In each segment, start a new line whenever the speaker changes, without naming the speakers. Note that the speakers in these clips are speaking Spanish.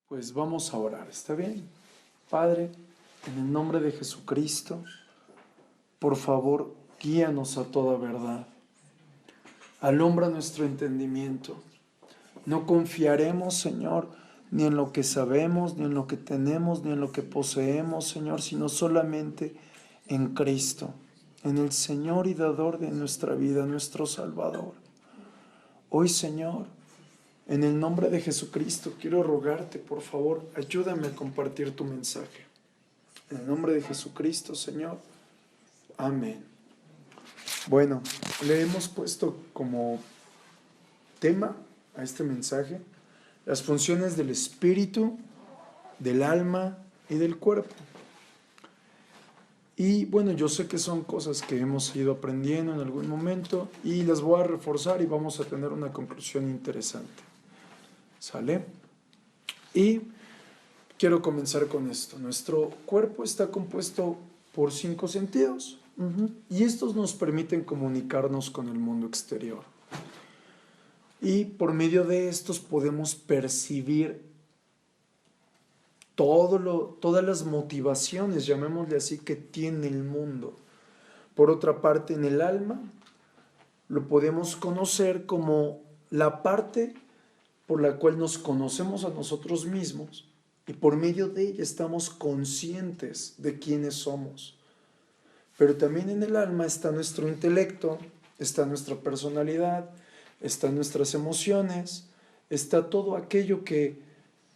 Pues vamos a orar, ¿está bien? Padre, en el nombre de Jesucristo, por favor, guíanos a toda verdad. Alumbra nuestro entendimiento. No confiaremos, Señor, ni en lo que sabemos, ni en lo que tenemos, ni en lo que poseemos, Señor, sino solamente en Cristo, en el Señor y dador de nuestra vida, nuestro Salvador. Hoy, Señor, en el nombre de Jesucristo, quiero rogarte, por favor, ayúdame a compartir tu mensaje. En el nombre de Jesucristo, Señor. Amén. Bueno, le hemos puesto como tema a este mensaje las funciones del espíritu, del alma y del cuerpo. Y bueno, yo sé que son cosas que hemos ido aprendiendo en algún momento y las voy a reforzar y vamos a tener una conclusión interesante. ¿Sale? Y quiero comenzar con esto. Nuestro cuerpo está compuesto por 5 sentidos y estos nos permiten comunicarnos con el mundo exterior. Y por medio de estos podemos percibir todas las motivaciones, llamémosle así, que tiene el mundo. Por otra parte, en el alma lo podemos conocer como la parte por la cual nos conocemos a nosotros mismos y por medio de ella estamos conscientes de quiénes somos. Pero también en el alma está nuestro intelecto, está nuestra personalidad, están nuestras emociones, está todo aquello que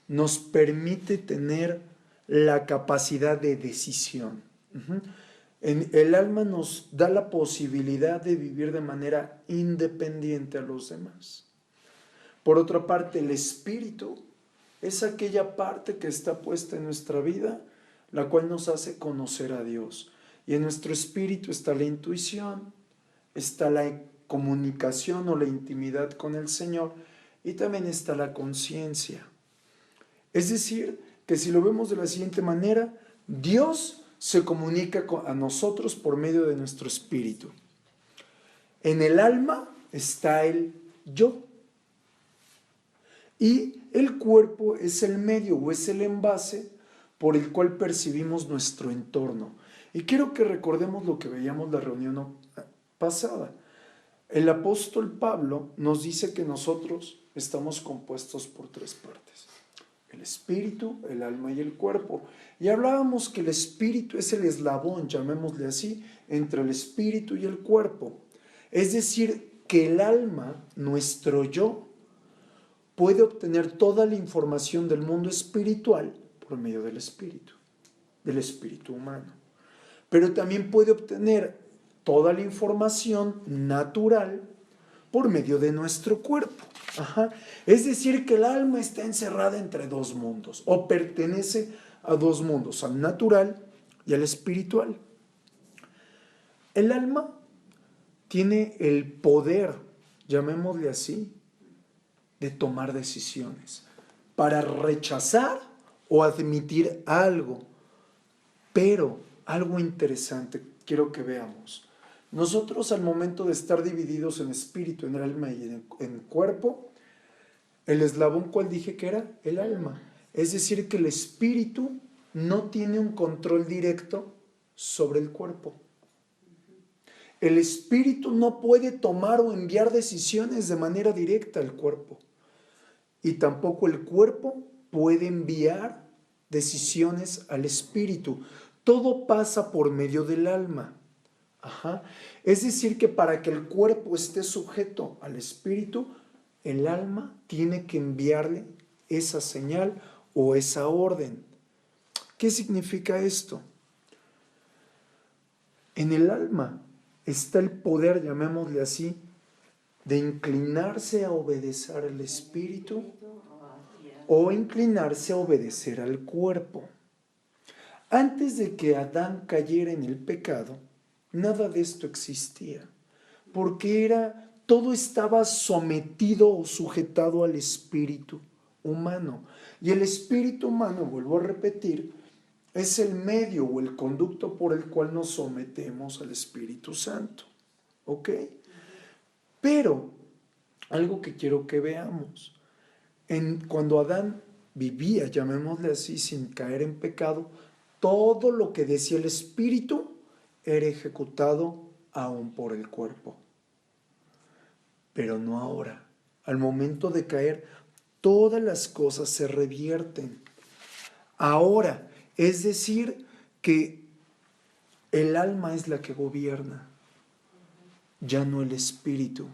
nos permite tener la capacidad de decisión. El alma nos da la posibilidad de vivir de manera independiente a los demás. Por otra parte, el espíritu es aquella parte que está puesta en nuestra vida, la cual nos hace conocer a Dios. Y en nuestro espíritu está la intuición, está la comunicación o la intimidad con el Señor y también está la conciencia. Es decir, que si lo vemos de la siguiente manera, Dios se comunica a nosotros por medio de nuestro espíritu. En el alma está el yo. Y el cuerpo es el medio o es el envase por el cual percibimos nuestro entorno. Y quiero que recordemos lo que veíamos en la reunión pasada. El apóstol Pablo nos dice que nosotros estamos compuestos por 3 partes: el espíritu, el alma y el cuerpo. Y hablábamos que el espíritu es el eslabón, llamémosle así, entre el espíritu y el cuerpo. Es decir, que el alma, nuestro yo, puede obtener toda la información del mundo espiritual por medio del espíritu humano. Pero también puede obtener toda la información natural por medio de nuestro cuerpo. Es decir, que el alma está encerrada entre 2 mundos o pertenece a 2 mundos, al natural y al espiritual. El alma tiene el poder, llamémosle así, de tomar decisiones para rechazar o admitir algo. Pero algo interesante quiero que veamos. Nosotros al momento de estar divididos en espíritu, en alma y en cuerpo, el eslabón, ¿cuál dije que era? El alma. Es decir, que el espíritu no tiene un control directo sobre el cuerpo. El espíritu no puede tomar o enviar decisiones de manera directa al cuerpo. Y tampoco el cuerpo puede enviar decisiones al espíritu. Todo pasa por medio del alma. Es decir, que para que el cuerpo esté sujeto al espíritu, el alma tiene que enviarle esa señal o esa orden. ¿Qué significa esto? En el alma está el poder, llamémosle así, de inclinarse a obedecer al espíritu o inclinarse a obedecer al cuerpo. Antes de que Adán cayera en el pecado, nada de esto existía, porque todo estaba sometido o sujetado al espíritu humano. Y el espíritu humano, vuelvo a repetir, es el medio o el conducto por el cual nos sometemos al Espíritu Santo. ¿Ok? Pero algo que quiero que veamos, cuando Adán vivía, llamémosle así, sin caer en pecado, todo lo que decía el espíritu era ejecutado aún por el cuerpo. Pero no ahora. Al momento de caer, todas las cosas se revierten. Ahora, es decir, que el alma es la que gobierna, ya no el espíritu.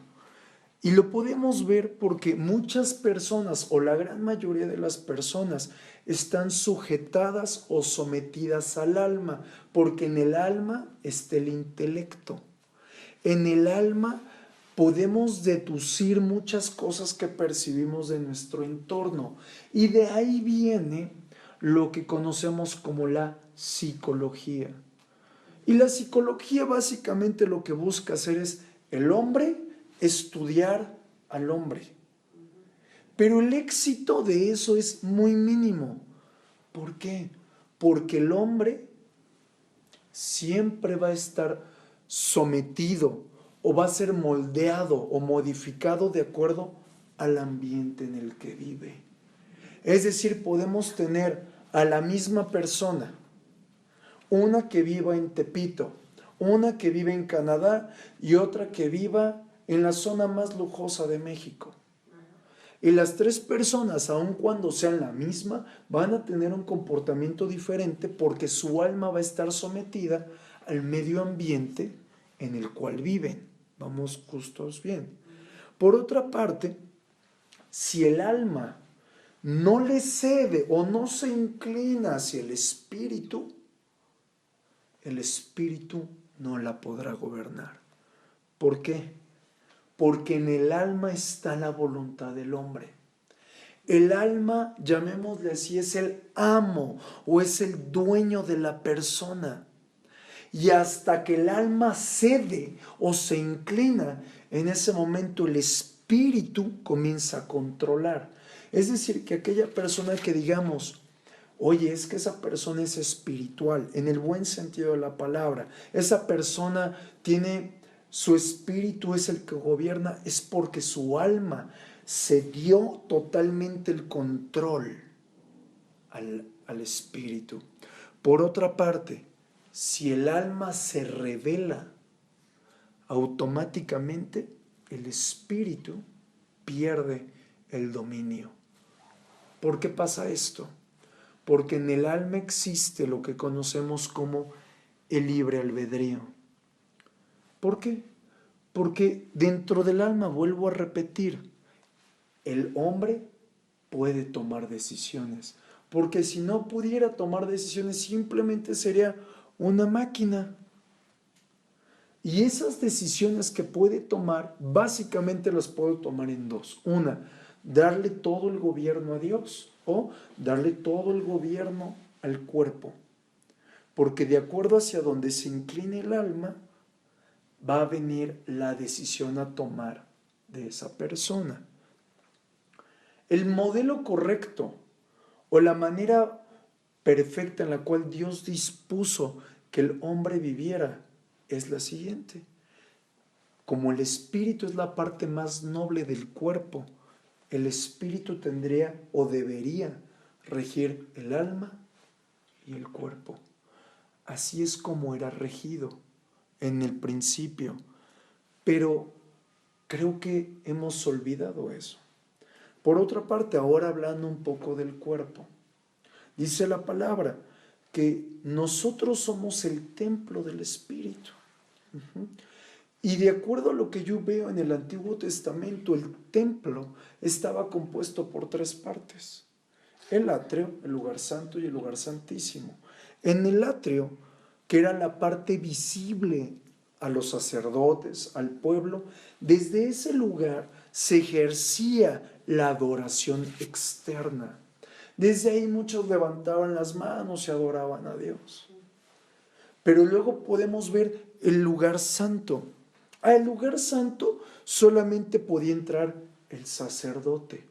Y lo podemos ver porque muchas personas, o la gran mayoría de las personas, están sujetadas o sometidas al alma, porque en el alma está el intelecto. En el alma podemos deducir muchas cosas que percibimos de nuestro entorno. Y de ahí viene lo que conocemos como la psicología. Y la psicología básicamente lo que busca hacer es el hombre estudiar al hombre. Pero el éxito de eso es muy mínimo. ¿Por qué? Porque el hombre siempre va a estar sometido o va a ser moldeado o modificado de acuerdo al ambiente en el que vive. Es decir, podemos tener a la misma persona, una que viva en Tepito, una que vive en Canadá y otra que viva en la zona más lujosa de México. Y las tres personas, aun cuando sean la misma, van a tener un comportamiento diferente porque su alma va a estar sometida al medio ambiente en el cual viven. Vamos justos bien. Por otra parte, si el alma no le cede o no se inclina hacia el espíritu no la podrá gobernar. ¿Por qué? Porque en el alma está la voluntad del hombre. El alma, llamémosle así, es el amo o es el dueño de la persona. Y hasta que el alma cede o se inclina, en ese momento el espíritu comienza a controlar. Es decir, que aquella persona que digamos, oye, es que esa persona es espiritual, en el buen sentido de la palabra, esa persona tiene, su espíritu es el que gobierna, es porque su alma se dio totalmente el control al espíritu. Por otra parte, si el alma se revela, automáticamente el espíritu pierde el dominio. ¿Por qué pasa esto? Porque en el alma existe lo que conocemos como el libre albedrío. ¿Por qué? Porque dentro del alma, vuelvo a repetir, el hombre puede tomar decisiones. Porque si no pudiera tomar decisiones, simplemente sería una máquina. Y esas decisiones que puede tomar, básicamente las puede tomar en dos. Una, darle todo el gobierno a Dios o darle todo el gobierno al cuerpo. Porque de acuerdo hacia donde se incline el alma, va a venir la decisión a tomar de esa persona. El modelo correcto o la manera perfecta en la cual Dios dispuso que el hombre viviera es la siguiente. Como el espíritu es la parte más noble del cuerpo, el espíritu tendría o debería regir el alma y el cuerpo. Así es como era regido en el principio. Pero creo que hemos olvidado eso. Por otra parte, ahora hablando un poco del cuerpo, dice la palabra que nosotros somos el templo del Espíritu. Y de acuerdo a lo que yo veo en el Antiguo Testamento, el templo estaba compuesto por tres partes: el atrio, el lugar santo y el lugar santísimo. En el atrio, que era la parte visible a los sacerdotes, al pueblo, desde ese lugar se ejercía la adoración externa. Desde ahí muchos levantaban las manos y adoraban a Dios. Pero luego podemos ver el lugar santo. Al lugar santo solamente podía entrar el sacerdote.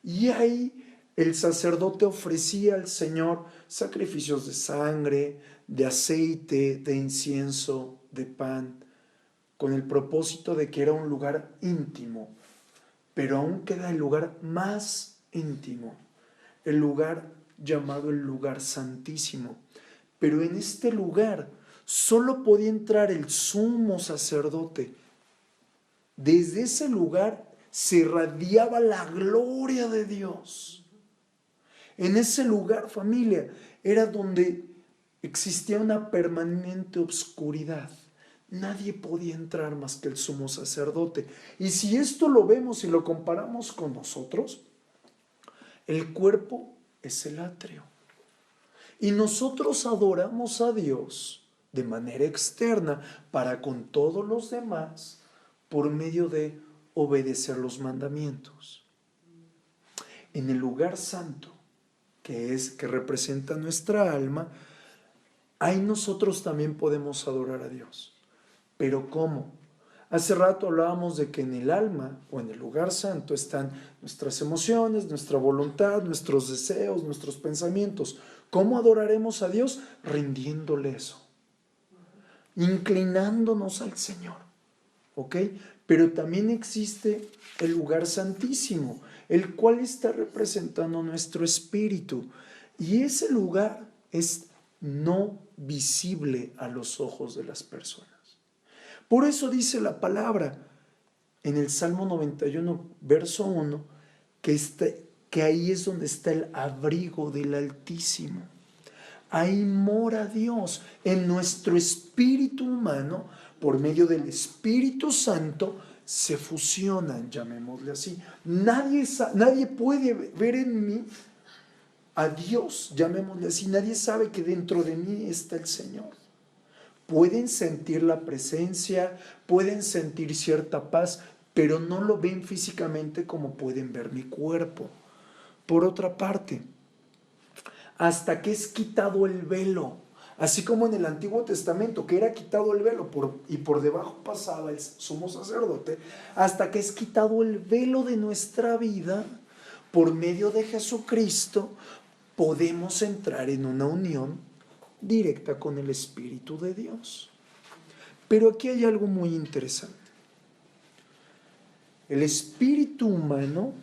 Y ahí el sacerdote ofrecía al Señor sacrificios de sangre, de aceite, de incienso, de pan, con el propósito de que era un lugar íntimo. Pero aún queda el lugar más íntimo, el lugar llamado el lugar santísimo. Pero en este lugar solo podía entrar el sumo sacerdote. Desde ese lugar se irradiaba la gloria de Dios. En ese lugar, familia, era donde existía una permanente obscuridad. Nadie podía entrar más que el sumo sacerdote. Y si esto lo vemos y lo comparamos con nosotros, el cuerpo es el atrio. Y nosotros adoramos a Dios de manera externa para con todos los demás por medio de obedecer los mandamientos. En el lugar santo, que representa nuestra alma, ahí nosotros también podemos adorar a Dios. ¿Pero cómo? Hace rato hablábamos de que en el alma o en el lugar santo están nuestras emociones, nuestra voluntad, nuestros deseos, nuestros pensamientos. ¿Cómo adoraremos a Dios? Rindiéndole eso, inclinándonos al Señor, ¿ok? Pero también existe el lugar santísimo, el cual está representando nuestro espíritu. Y ese lugar es no visible a los ojos de las personas. Por eso dice la palabra en el Salmo 91, verso 1, que ahí es donde está el abrigo del Altísimo. Ahí mora Dios en nuestro espíritu humano, por medio del Espíritu Santo, se fusionan, llamémosle así. Nadie puede ver en mí a Dios, llamémosle así. Nadie sabe que dentro de mí está el Señor. Pueden sentir la presencia, pueden sentir cierta paz, pero no lo ven físicamente como pueden ver mi cuerpo. Por otra parte, hasta que es quitado el velo, así como en el Antiguo Testamento, que era quitado el velo y por debajo pasaba el sumo sacerdote, hasta que es quitado el velo de nuestra vida, por medio de Jesucristo, podemos entrar en una unión directa con el Espíritu de Dios. Pero aquí hay algo muy interesante. El espíritu humano,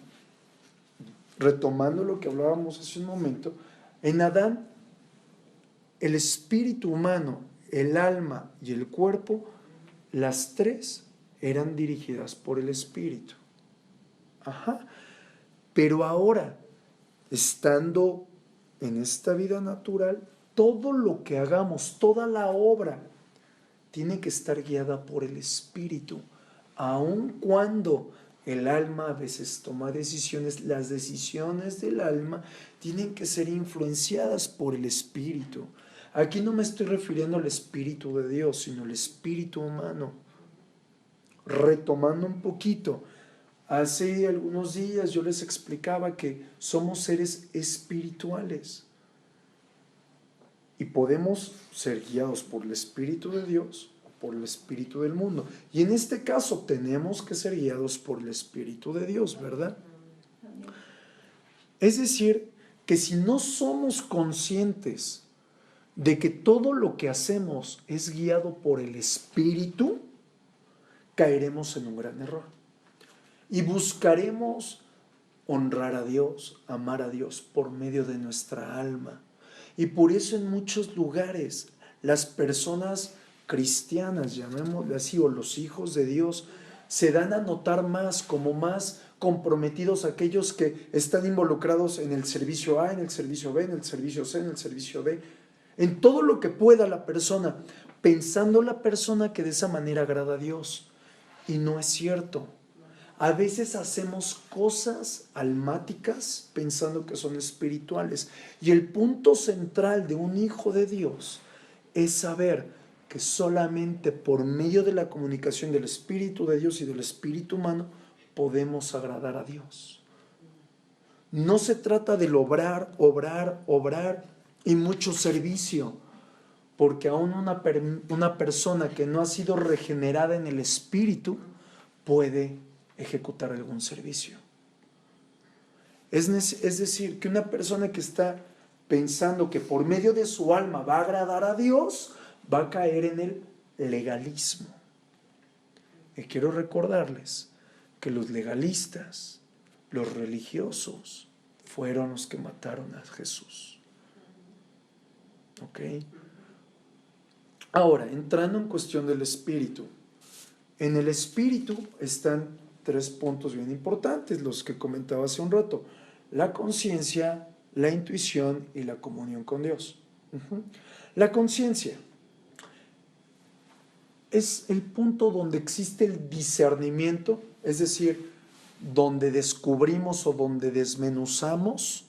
retomando lo que hablábamos hace un momento, en Adán, el espíritu humano, el alma y el cuerpo, las tres eran dirigidas por el Espíritu. Pero ahora, estando en esta vida natural, todo lo que hagamos, toda la obra, tiene que estar guiada por el Espíritu. Aun cuando el alma a veces toma decisiones, las decisiones del alma tienen que ser influenciadas por el Espíritu. Aquí no me estoy refiriendo al Espíritu de Dios, sino al espíritu humano. Retomando un poquito, hace algunos días yo les explicaba que somos seres espirituales y podemos ser guiados por el Espíritu de Dios o por el Espíritu del mundo. Y en este caso tenemos que ser guiados por el Espíritu de Dios, ¿verdad? Es decir, que si no somos conscientes de que todo lo que hacemos es guiado por el Espíritu, caeremos en un gran error. Y buscaremos honrar a Dios, amar a Dios por medio de nuestra alma. Y por eso en muchos lugares las personas cristianas, llamémosle así, o los hijos de Dios, se dan a notar más como más comprometidos aquellos que están involucrados en el servicio A, en el servicio B, en el servicio C, en el servicio D, en todo lo que pueda la persona, pensando la persona que de esa manera agrada a Dios. Y no es cierto. A veces hacemos cosas almáticas pensando que son espirituales. Y el punto central de un hijo de Dios es saber que solamente por medio de la comunicación del Espíritu de Dios y del Espíritu humano podemos agradar a Dios. No se trata del obrar y mucho servicio, porque aún una persona que no ha sido regenerada en el Espíritu puede ejecutar algún servicio. Es decir, que una persona que está pensando que por medio de su alma va a agradar a Dios, va a caer en el legalismo. Y quiero recordarles que los legalistas, los religiosos, fueron los que mataron a Jesús. ¿Ok? Ahora, entrando en cuestión del espíritu. En el espíritu están 3 puntos bien importantes, los que comentaba hace un rato: la conciencia, la intuición y la comunión con Dios. La conciencia es el punto donde existe el discernimiento, es decir, donde descubrimos o donde desmenuzamos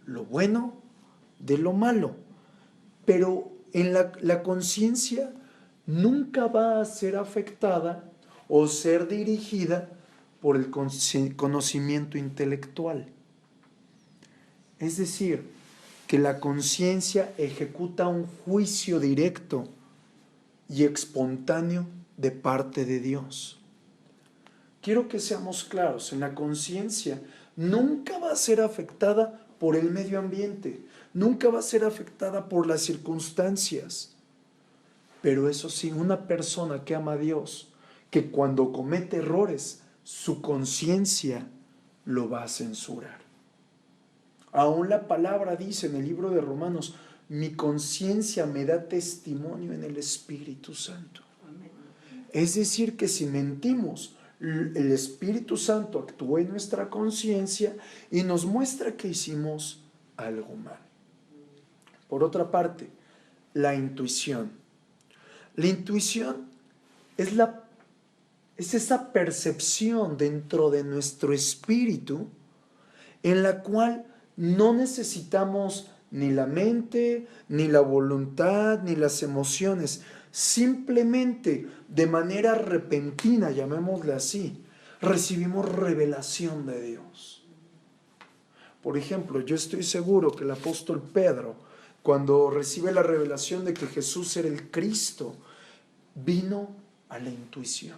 lo bueno de lo malo. Pero en la conciencia nunca va a ser afectada o ser dirigida por el conocimiento intelectual. Es decir, que la conciencia ejecuta un juicio directo y espontáneo de parte de Dios. Quiero que seamos claros: en la conciencia nunca va a ser afectada por el medio ambiente, nunca va a ser afectada por las circunstancias. Pero eso sí, una persona que ama a Dios, que cuando comete errores, su conciencia lo va a censurar. Aún la palabra dice en el libro de Romanos: mi conciencia me da testimonio en el Espíritu Santo. Es decir, que si mentimos, el Espíritu Santo actúa en nuestra conciencia y nos muestra que hicimos algo mal. Por otra parte, la intuición. La intuición es esa percepción dentro de nuestro espíritu en la cual no necesitamos ni la mente, ni la voluntad, ni las emociones. Simplemente, de manera repentina, llamémosle así, recibimos revelación de Dios. Por ejemplo, yo estoy seguro que el apóstol Pedro, cuando recibe la revelación de que Jesús era el Cristo, vino a la intuición.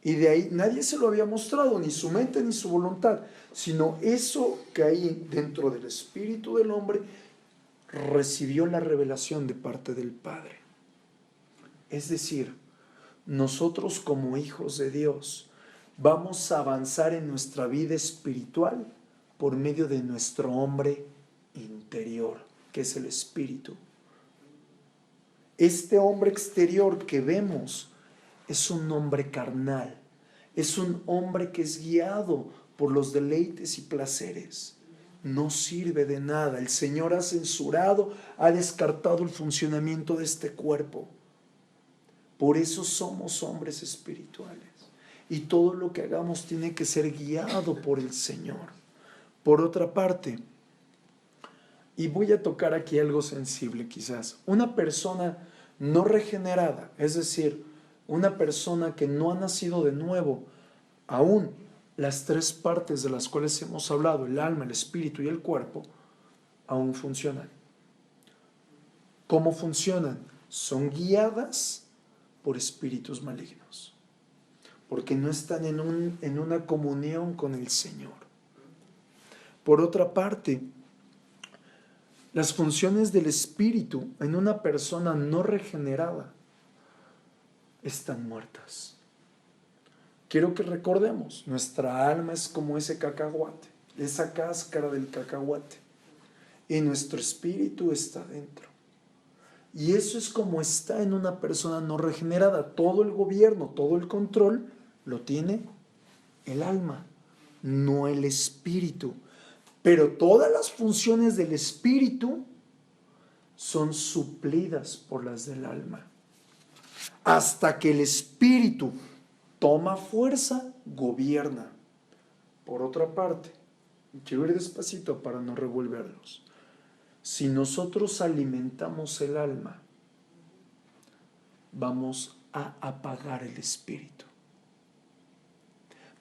Y de ahí nadie se lo había mostrado, ni su mente ni su voluntad, sino eso que hay dentro del espíritu del hombre recibió la revelación de parte del Padre. Es decir, nosotros como hijos de Dios vamos a avanzar en nuestra vida espiritual por medio de nuestro hombre interior, que es el espíritu. Este hombre exterior que vemos es un hombre carnal, es un hombre que es guiado por los deleites y placeres. No sirve de nada. El Señor ha censurado, ha descartado el funcionamiento de este cuerpo. Por eso somos hombres espirituales. Y todo lo que hagamos tiene que ser guiado por el Señor. Por otra parte, y voy a tocar aquí algo sensible quizás, una persona no regenerada, es decir, una persona que no ha nacido de nuevo, aún las 3 partes de las cuales hemos hablado, el alma, el espíritu y el cuerpo, aún funcionan. ¿Cómo funcionan? Son guiadas por espíritus malignos, porque no están en una comunión con el Señor. Por otra parte, las funciones del espíritu en una persona no regenerada están muertas. Quiero que recordemos, nuestra alma es como ese cacahuate, esa cáscara del cacahuate, y nuestro espíritu está dentro. Y eso es como está en una persona no regenerada. Todo el gobierno, todo el control lo tiene el alma, no el espíritu. Pero todas las funciones del espíritu son suplidas por las del alma. Hasta que el espíritu toma fuerza, gobierna. Por otra parte, quiero ir despacito para no revolverlos. Si nosotros alimentamos el alma, vamos a apagar el espíritu.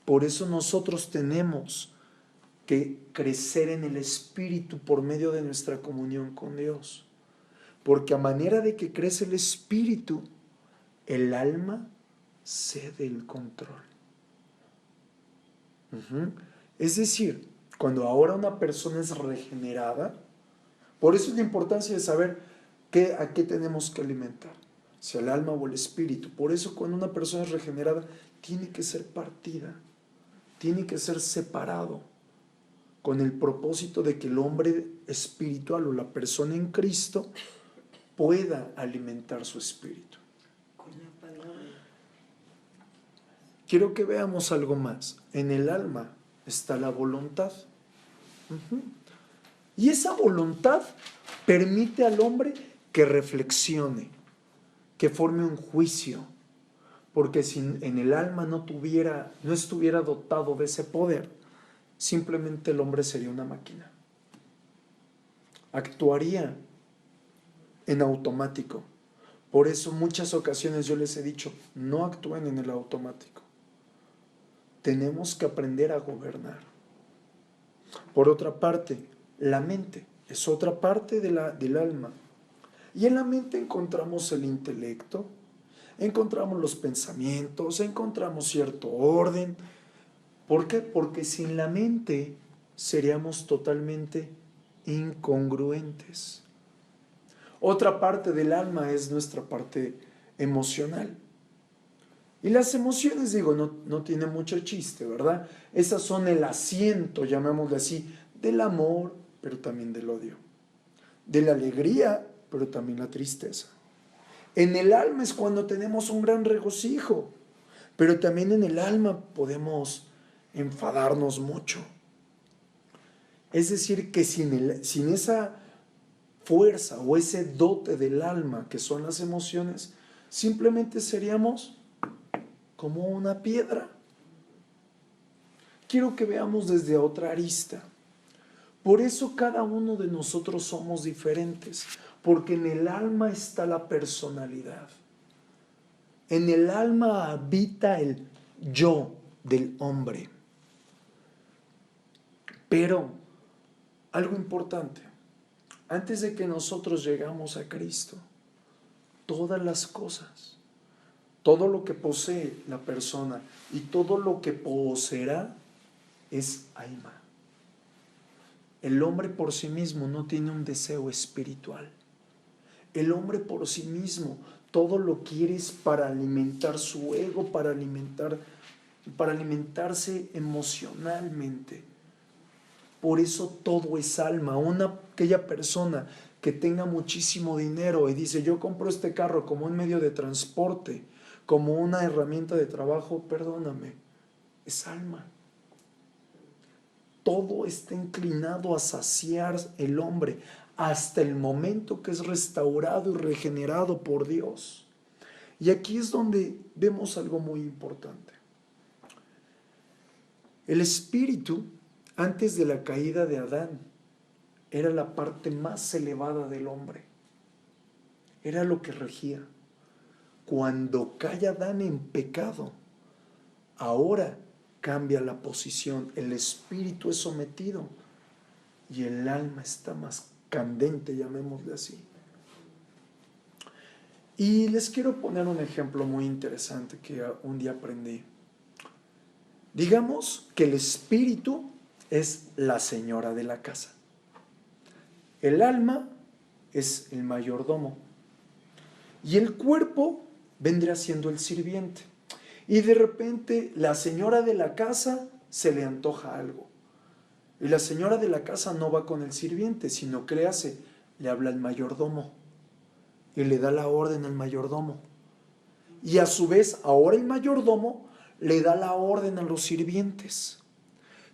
Por eso nosotros tenemos que crecer en el espíritu por medio de nuestra comunión con Dios. Porque a manera de que crece el espíritu, el alma cede el control. Es decir, cuando ahora una persona es regenerada, por eso es la importancia de saber a qué tenemos que alimentar, si el alma o el espíritu. Por eso cuando una persona es regenerada, tiene que ser partida, tiene que ser separado, con el propósito de que el hombre espiritual o la persona en Cristo pueda alimentar su espíritu. Quiero que veamos algo más. En el alma está la voluntad. Y esa voluntad permite al hombre que reflexione, que forme un juicio, porque si en el alma no estuviera dotado de ese poder, simplemente el hombre sería una máquina. Actuaría en automático. Por eso muchas ocasiones yo les he dicho, no actúen en el automático. Tenemos que aprender a gobernar. Por otra parte, la mente es otra parte del alma. Y en la mente encontramos el intelecto, encontramos los pensamientos, encontramos cierto orden. ¿Por qué? Porque sin la mente seríamos totalmente incongruentes. Otra parte del alma es nuestra parte emocional. Y las emociones, no tiene mucho chiste, ¿verdad? Esas son el asiento, llamémosle así, del amor, pero también del odio. De la alegría, pero también la tristeza. En el alma es cuando tenemos un gran regocijo, pero también en el alma podemos enfadarnos mucho. Es decir, que sin esa fuerza o ese dote del alma que son las emociones, simplemente seríamos como una piedra. Quiero que veamos desde otra arista. Por eso cada uno de nosotros somos diferentes, porque en el alma está la personalidad. En el alma habita el yo del hombre. Pero, algo importante, antes de que nosotros llegamos a Cristo, todas las cosas, todo lo que posee la persona y todo lo que poseerá es alma. El hombre por sí mismo no tiene un deseo espiritual. El hombre por sí mismo todo lo quiere es para alimentar su ego, para alimentarse emocionalmente. Por eso todo es alma. Aquella persona que tenga muchísimo dinero y dice, yo compro este carro como un medio de transporte, como una herramienta de trabajo, perdóname, es alma. Todo está inclinado a saciar el hombre hasta el momento que es restaurado y regenerado por Dios. Y aquí es donde vemos algo muy importante. El espíritu, antes de la caída de Adán, era la parte más elevada del hombre. Era lo que regía. Cuando cae Adán en pecado, ahora cambia la posición. El espíritu es sometido y el alma está más candente, llamémosle así. Y les quiero poner un ejemplo muy interesante que un día aprendí. Digamos que el espíritu es la señora de la casa. El alma es el mayordomo. Y el cuerpo vendría siendo el sirviente. Y de repente la señora de la casa se le antoja algo. Y la señora de la casa no va con el sirviente, sino que le hace, le habla al mayordomo. Y le da la orden al mayordomo. Y a su vez, ahora el mayordomo le da la orden a los sirvientes.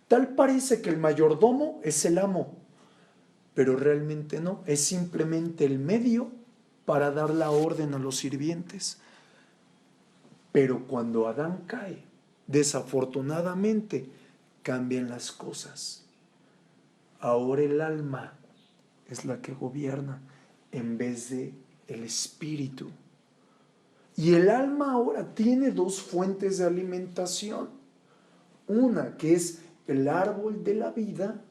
Tal parece que el mayordomo es el amo, pero realmente no, es simplemente el medio para dar la orden a los sirvientes. Pero cuando Adán cae, desafortunadamente cambian las cosas. Ahora el alma es la que gobierna en vez de el espíritu. Y el alma ahora tiene dos fuentes de alimentación. Una que es el árbol de la vida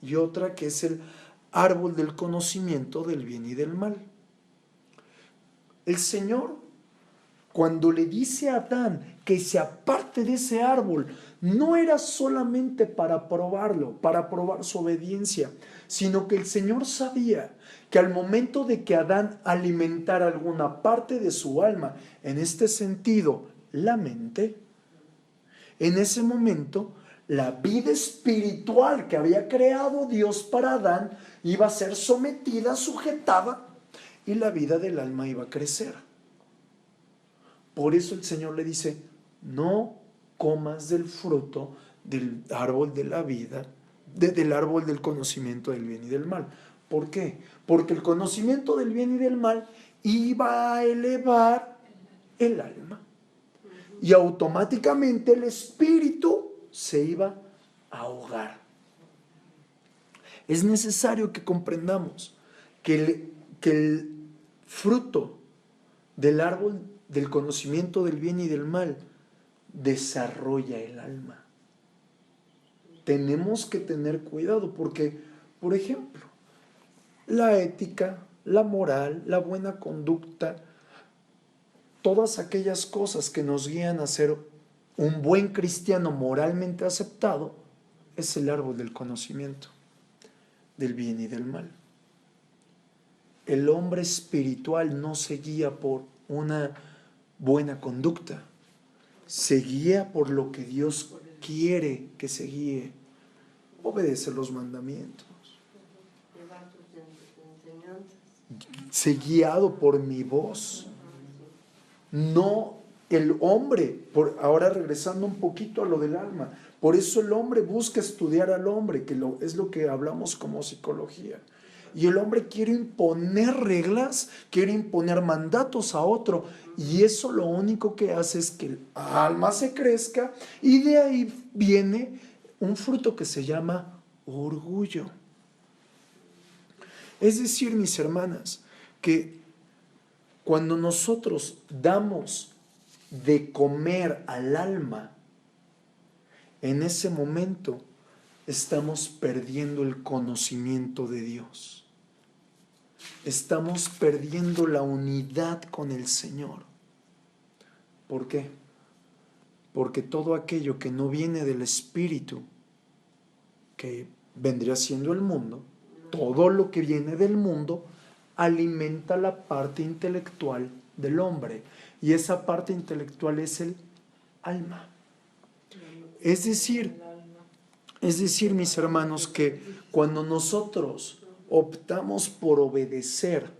y otra que es el árbol del conocimiento del bien y del mal. El Señor, cuando le dice a Adán que se aparte de ese árbol, no era solamente para probarlo, para probar su obediencia, sino que el Señor sabía que al momento de que Adán alimentara alguna parte de su alma, en este sentido, la mente, en ese momento la vida espiritual que había creado Dios para Adán iba a ser sometida, sujetada, y la vida del alma iba a crecer. Por eso el Señor le dice, no comas del fruto del árbol de la vida, del árbol del conocimiento del bien y del mal. ¿Por qué? Porque el conocimiento del bien y del mal iba a elevar el alma. Y automáticamente el espíritu se iba a ahogar. Es necesario que comprendamos que el fruto del árbol del conocimiento del bien y del mal desarrolla el alma. Tenemos que tener cuidado porque, por ejemplo, la ética, la moral, la buena conducta, todas aquellas cosas que nos guían a ser un buen cristiano moralmente aceptado, es el árbol del conocimiento del bien y del mal. El hombre espiritual no se guía por una buena conducta, se guía por lo que Dios quiere que se guíe. Obedece los mandamientos. Sé guiado por mi voz. No el hombre, ahora regresando un poquito a lo del alma, por eso el hombre busca estudiar al hombre, que es lo que hablamos como psicología. Y el hombre quiere imponer reglas, quiere imponer mandatos a otro, y eso lo único que hace es que el alma se crezca, y de ahí viene un fruto que se llama orgullo. Es decir, mis hermanas, que cuando nosotros damos de comer al alma, en ese momento estamos perdiendo el conocimiento de Dios. Estamos perdiendo la unidad con el Señor. ¿Por qué? Porque todo aquello que no viene del Espíritu, que vendría siendo el mundo, todo lo que viene del mundo alimenta la parte intelectual del hombre. Y esa parte intelectual es el alma. Es decir, mis hermanos, que cuando nosotros optamos por obedecer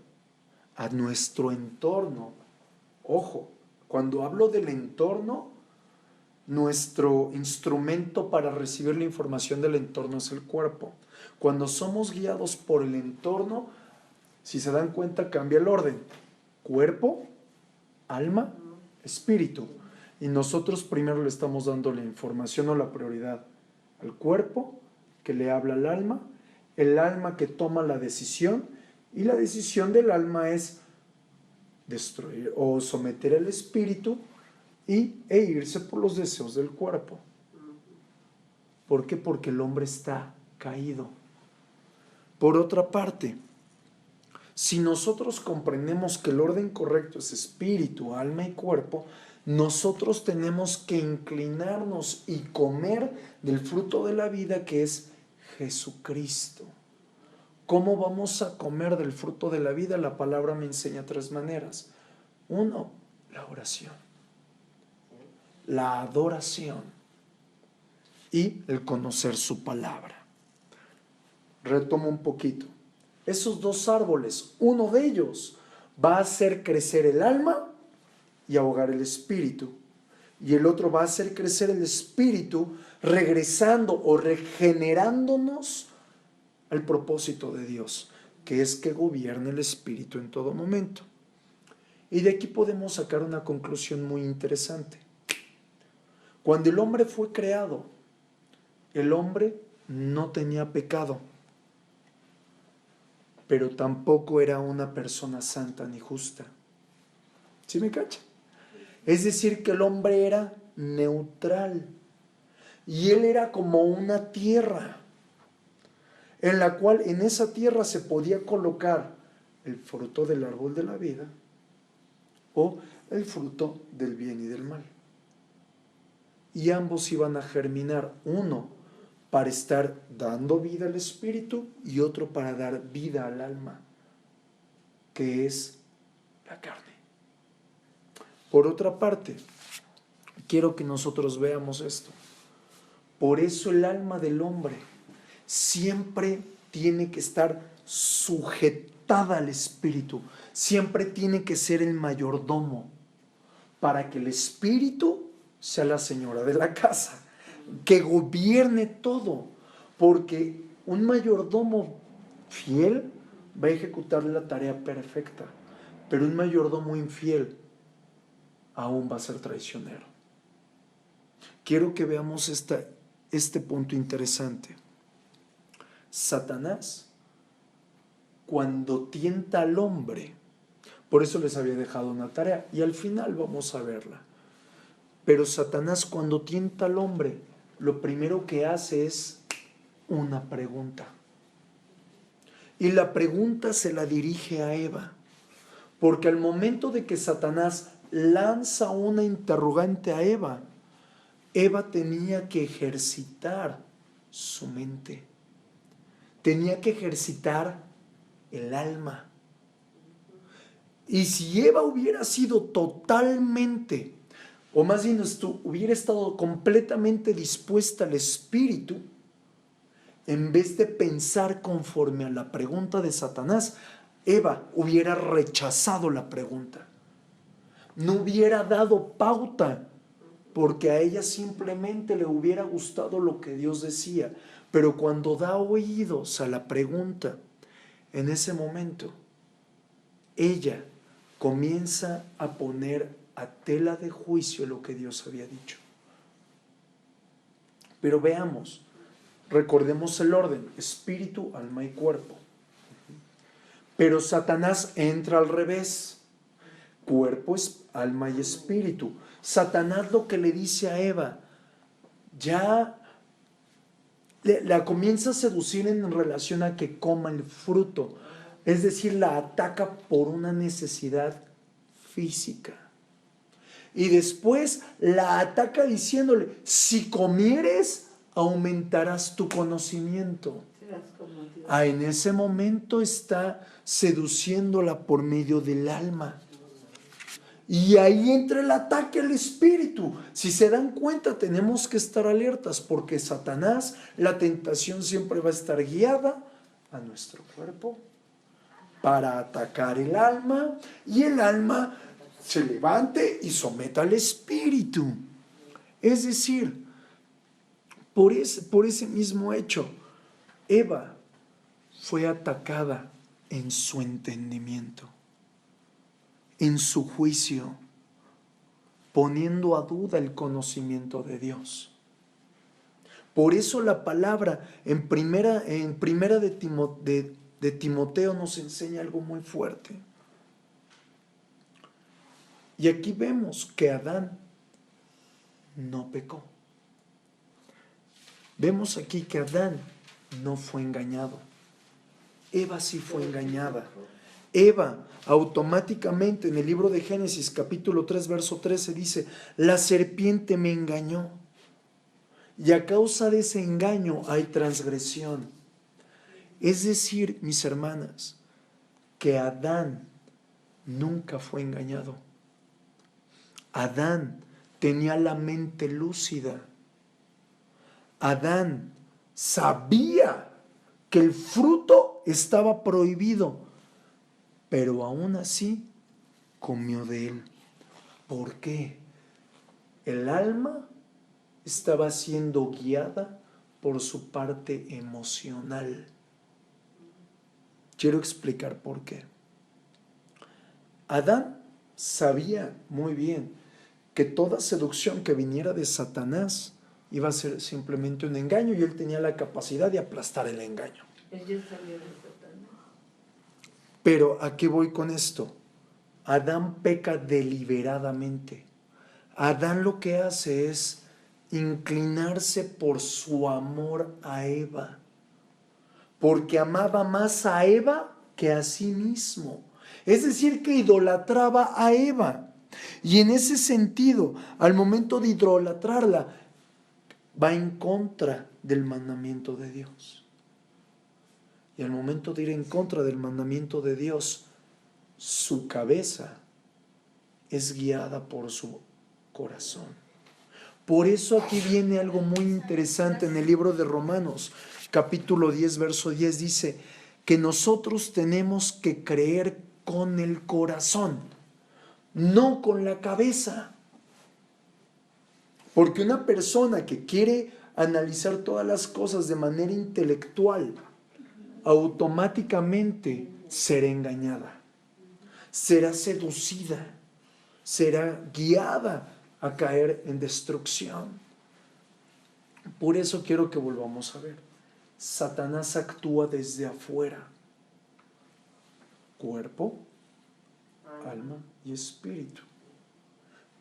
a nuestro entorno, ojo, cuando hablo del entorno, nuestro instrumento para recibir la información del entorno es el cuerpo. Cuando somos guiados por el entorno, si se dan cuenta, cambia el orden. Cuerpo, alma, espíritu. Y nosotros primero le estamos dando la información o la prioridad al cuerpo, que le habla al alma, el alma que toma la decisión, y la decisión del alma es destruir o someter el espíritu e irse por los deseos del cuerpo. ¿Por qué? Porque el hombre está caído. Por otra parte, si nosotros comprendemos que el orden correcto es espíritu, alma y cuerpo, nosotros tenemos que inclinarnos y comer del fruto de la vida, que es Jesucristo. ¿Cómo vamos a comer del fruto de la vida? La palabra me enseña 3 maneras. 1, la oración, la adoración y el conocer su palabra. Retomo un poquito. Esos 2 árboles, uno de ellos va a hacer crecer el alma y ahogar el espíritu, y el otro va a hacer crecer el espíritu, regresando o regenerándonos al propósito de Dios, que es que gobierne el espíritu en todo momento. Y de aquí podemos sacar una conclusión muy interesante. Cuando el hombre fue creado, el hombre no tenía pecado, pero tampoco era una persona santa ni justa. ¿Sí me cacha? Es decir, que el hombre era neutral, y él era como una tierra, en la cual en esa tierra se podía colocar el fruto del árbol de la vida o el fruto del bien y del mal. Y ambos iban a germinar, uno para estar dando vida al espíritu y otro para dar vida al alma, que es la carne. Por otra parte, quiero que nosotros veamos esto. Por eso el alma del hombre siempre tiene que estar sujetada al espíritu, siempre tiene que ser el mayordomo, para que el espíritu sea la señora de la casa, que gobierne todo, porque un mayordomo fiel va a ejecutar la tarea perfecta, pero un mayordomo infiel aún va a ser traicionero. Quiero que veamos este punto interesante. Satanás, cuando tienta al hombre, por eso les había dejado una tarea, y al final vamos a verla. Pero Satanás, cuando tienta al hombre, lo primero que hace es una pregunta. Y la pregunta se la dirige a Eva, porque al momento de que Satanás lanza una interrogante a Eva, Eva tenía que ejercitar su mente, tenía que ejercitar el alma. Y si Eva hubiera sido totalmente, o más bien hubiera estado completamente dispuesta al espíritu, en vez de pensar conforme a la pregunta de Satanás, Eva hubiera rechazado la pregunta, no hubiera dado pauta, porque a ella simplemente le hubiera gustado lo que Dios decía. Pero cuando da oídos a la pregunta, en ese momento, ella comienza a poner a tela de juicio lo que Dios había dicho. Pero veamos, recordemos el orden: espíritu, alma y cuerpo. Pero Satanás entra al revés: cuerpo, alma y espíritu. Satanás lo que le dice a Eva, ya la comienza a seducir en relación a que coma el fruto, es decir, la ataca por una necesidad física. Y después la ataca diciéndole: si comieres, aumentarás tu conocimiento. En ese momento está seduciéndola por medio del alma. Y ahí entra el ataque al espíritu. Si se dan cuenta, tenemos que estar alertas, porque Satanás, la tentación siempre va a estar guiada a nuestro cuerpo para atacar el alma, y el alma se levante y someta al espíritu. Es decir, por ese mismo hecho, Eva fue atacada en su entendimiento, en su juicio, poniendo a duda el conocimiento de Dios. Por eso la palabra en primera de Timoteo nos enseña algo muy fuerte. Y aquí vemos que Adán no pecó. Vemos aquí que Adán no fue engañado. Eva sí fue engañada. Eva automáticamente, en el libro de Génesis capítulo 3 verso 13 dice: la serpiente me engañó, y a causa de ese engaño hay transgresión. Es decir, mis hermanas, que Adán nunca fue engañado. Adán tenía la mente lúcida. Adán sabía que el fruto estaba prohibido, pero aún así comió de él. ¿Por qué? El alma estaba siendo guiada por su parte emocional. Quiero explicar por qué. Adán sabía muy bien que toda seducción que viniera de Satanás iba a ser simplemente un engaño, y él tenía la capacidad de aplastar el engaño.
Él ya sabía de Satanás.
Pero ¿a qué voy con esto? Adán peca deliberadamente. Adán lo que hace es inclinarse por su amor a Eva, porque amaba más a Eva que a sí mismo. Es decir, que idolatraba a Eva. Y en ese sentido, al momento de idolatrarla, va en contra del mandamiento de Dios. Y al momento de ir en contra del mandamiento de Dios, su cabeza es guiada por su corazón. Por eso aquí viene algo muy interesante en el libro de Romanos, capítulo 10, verso 10, dice que nosotros tenemos que creer con el corazón, no con la cabeza. Porque una persona que quiere analizar todas las cosas de manera intelectual, automáticamente será engañada, será seducida, será guiada a caer en destrucción. Por eso quiero que volvamos a ver. Satanás actúa desde afuera: cuerpo, alma y espíritu.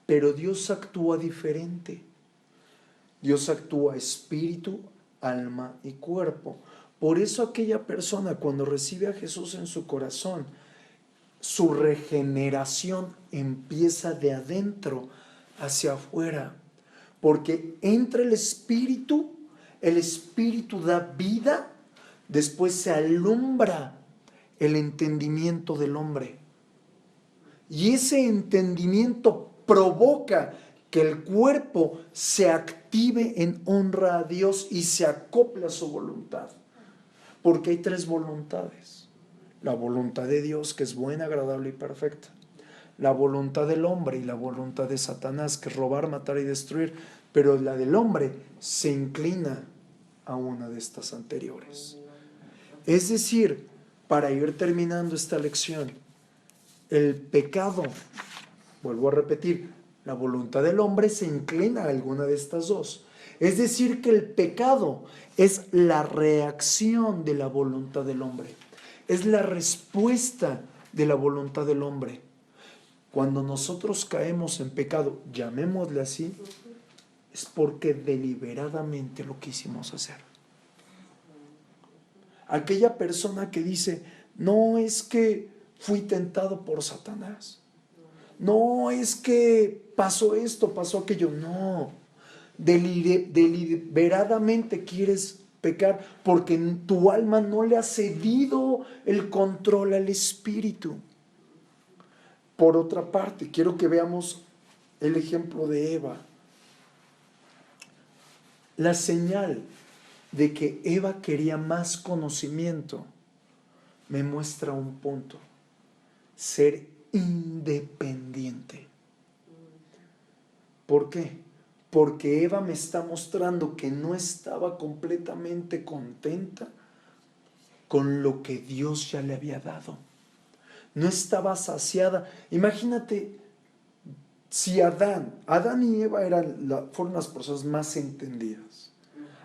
Pero Dios actúa diferente. Dios actúa espíritu, alma y cuerpo. Por eso aquella persona, cuando recibe a Jesús en su corazón, su regeneración empieza de adentro hacia afuera. Porque entra el espíritu da vida, después se alumbra el entendimiento del hombre. Y ese entendimiento provoca que el cuerpo se active en honra a Dios y se acople a su voluntad. Porque hay 3 voluntades. La voluntad de Dios, que es buena, agradable y perfecta. La voluntad del hombre y la voluntad de Satanás, que es robar, matar y destruir. Pero la del hombre se inclina a una de estas anteriores. Es decir, para ir terminando esta lección, el pecado, vuelvo a repetir, la voluntad del hombre se inclina a alguna de estas dos. Es decir, que el pecado es la reacción de la voluntad del hombre. Es la respuesta de la voluntad del hombre. Cuando nosotros caemos en pecado, llamémosle así, es porque deliberadamente lo quisimos hacer. Aquella persona que dice, no es que fui tentado por Satanás, no es que pasó esto, pasó aquello, no, deliberadamente quieres pecar porque tu alma no le ha cedido el control al espíritu. Por otra parte, quiero que veamos el ejemplo de Eva. La señal de que Eva quería más conocimiento me muestra un punto: ser independiente. ¿Por qué? Porque Eva me está mostrando que no estaba completamente contenta con lo que Dios ya le había dado. No estaba saciada. Imagínate si Adán y Eva fueron las personas más entendidas.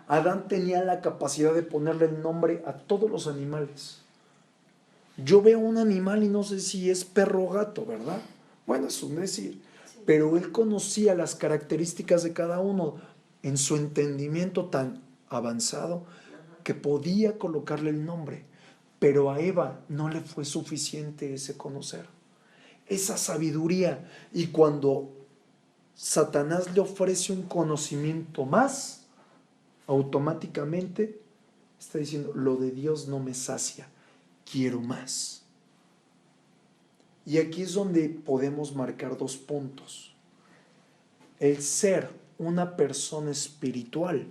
Adán tenía la capacidad de ponerle el nombre a todos los animales. Yo veo un animal y no sé si es perro o gato, ¿verdad? Bueno, es un decir. Pero él conocía las características de cada uno en su entendimiento tan avanzado que podía colocarle el nombre. Pero a Eva no le fue suficiente ese conocer, esa sabiduría. Y cuando Satanás le ofrece un conocimiento más, automáticamente está diciendo, lo de Dios no me sacia, quiero más. Y aquí es donde podemos marcar 2 puntos. El ser una persona espiritual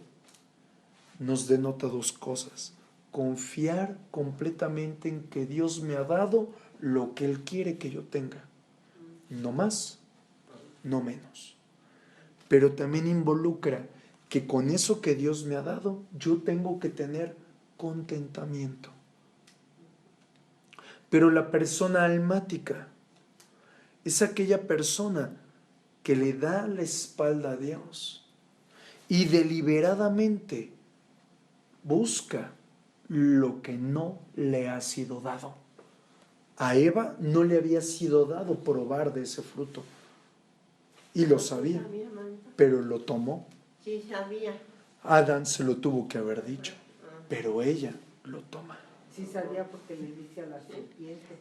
nos denota 2 cosas. Confiar completamente en que Dios me ha dado lo que Él quiere que yo tenga. No más, no menos. Pero también involucra que con eso que Dios me ha dado, yo tengo que tener contentamiento. Pero la persona almática es aquella persona que le da la espalda a Dios y deliberadamente busca lo que no le ha sido dado. A Eva no le había sido dado probar de ese fruto y lo sabía, pero lo tomó.
Sí, sabía.
Adán se lo tuvo que haber dicho, pero ella lo toma.
Sí sabía porque le dice a la serpiente,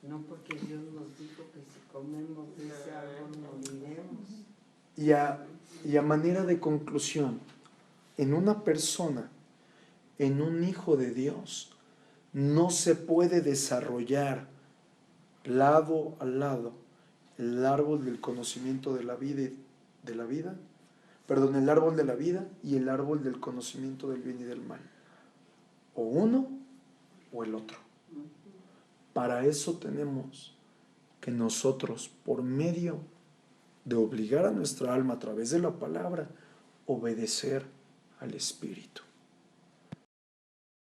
no porque Dios nos dijo que si comemos de ese árbol moriremos.
Y a manera de conclusión, en una persona, en un hijo de Dios, no se puede desarrollar lado a lado el árbol del conocimiento de la vida el árbol de la vida y el árbol del conocimiento del bien y del mal. O uno o el otro. Para eso tenemos que nosotros, por medio de obligar a nuestra alma a través de la palabra, obedecer al Espíritu.